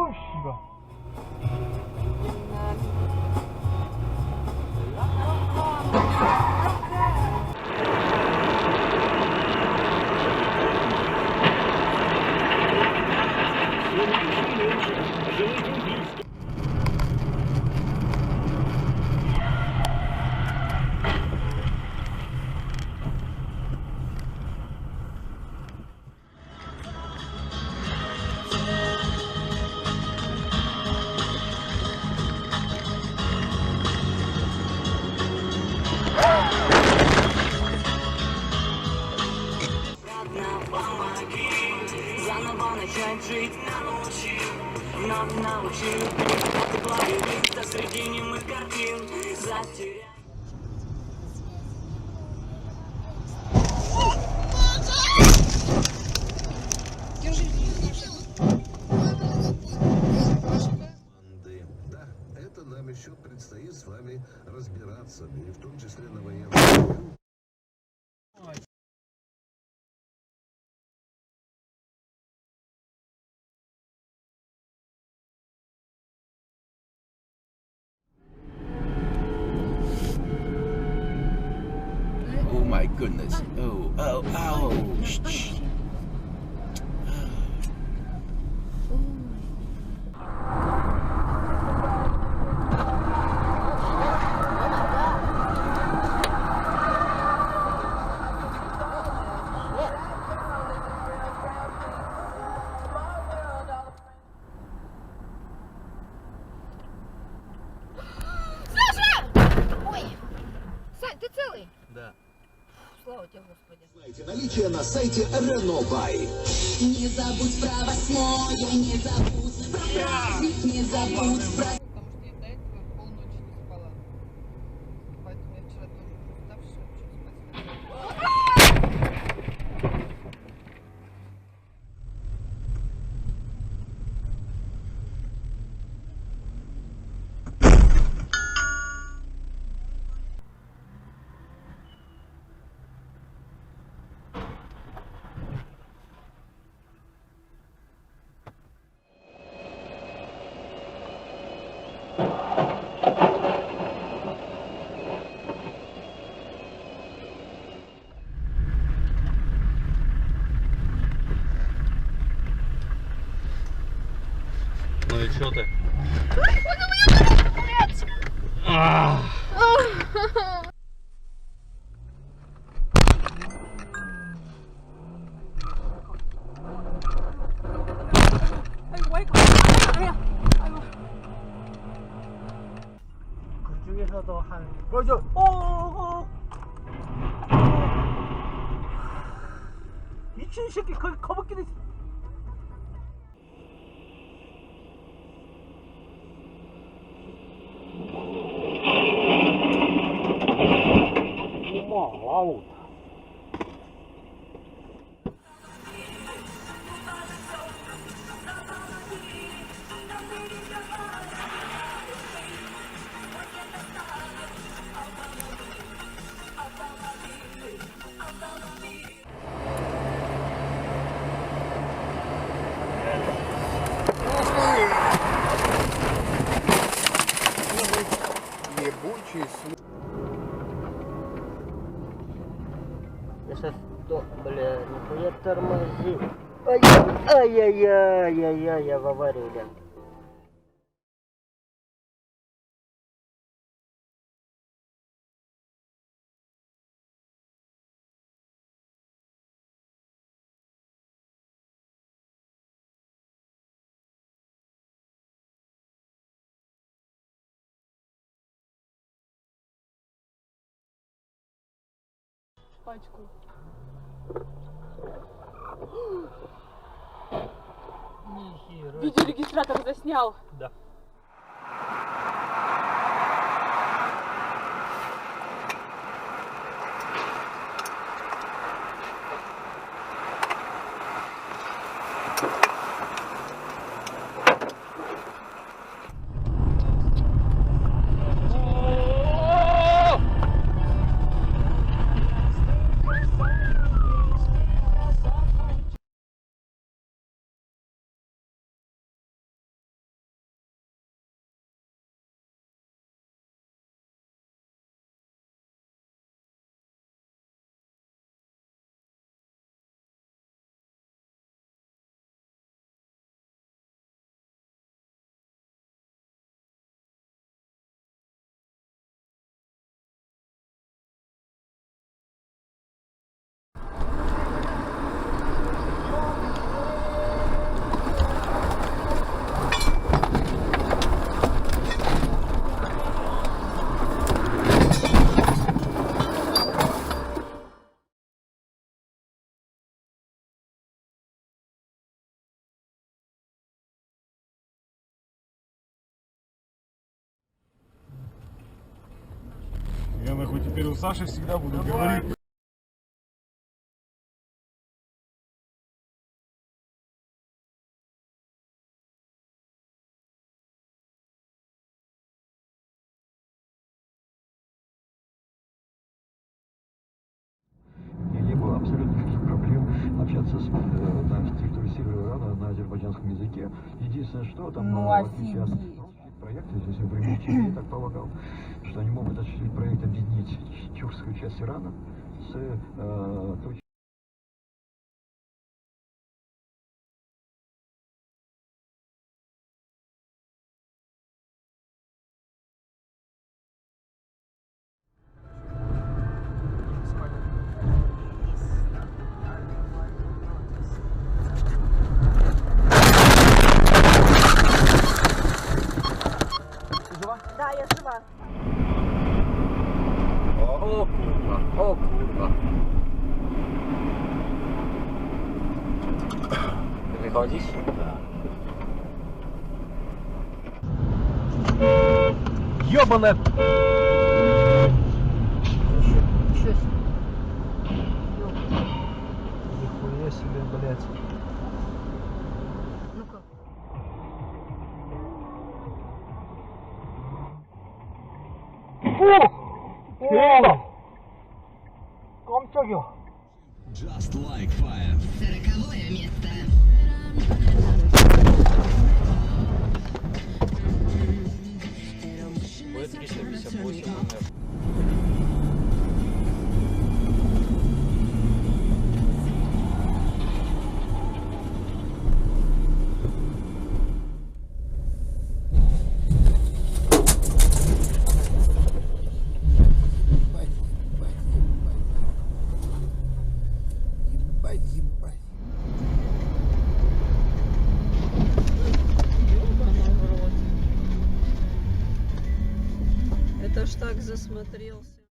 오, 씨발. Заново начать жить научил как плавиться среди немых картин затерять. Да, это нам еще предстоит с вами разбираться, и в том числе на военном. Oh my goodness. Oh, oh, oh. Shh. Сань, ты целый? Да. Слава тебе, Господи. Знаете, наличие на сайте Renault Buy. Не забудь про 8, не забудь про праздник, не забудь про... Потому что я до этого полночи не спала. Поэтому я вчера тоже уже уставшая, вообще спать. Ну и чё ты? 그 중에서도 한 꺼져. 미친 새끼 거기 거북이도 있어. 와우. Ебучий Я сейчас бля, нихуя тормози. Ай-яй-яй-яй-яй, я в аварию лягу. Пачку. Нихера. Видеорегистратор заснял. Да. теперь у Саши всегда буду говорить. И не было абсолютно никаких проблем общаться на территории Севера Ирана на азербайджанском языке. Единственное, что там в отличие от русских проектов, здесь ограничения, я так полагал, что они могут осуществить проект объединить тюркскую часть Ирана с той. Да, я жива. О kurwa, o kurwa. Ty wychodzisz? Ёбаная! Нихуя себе, блядь. Ну-ка. 깜짝이야. Just like fire. 40-е место. Будет 358 номер. Это ж так засмотрелся.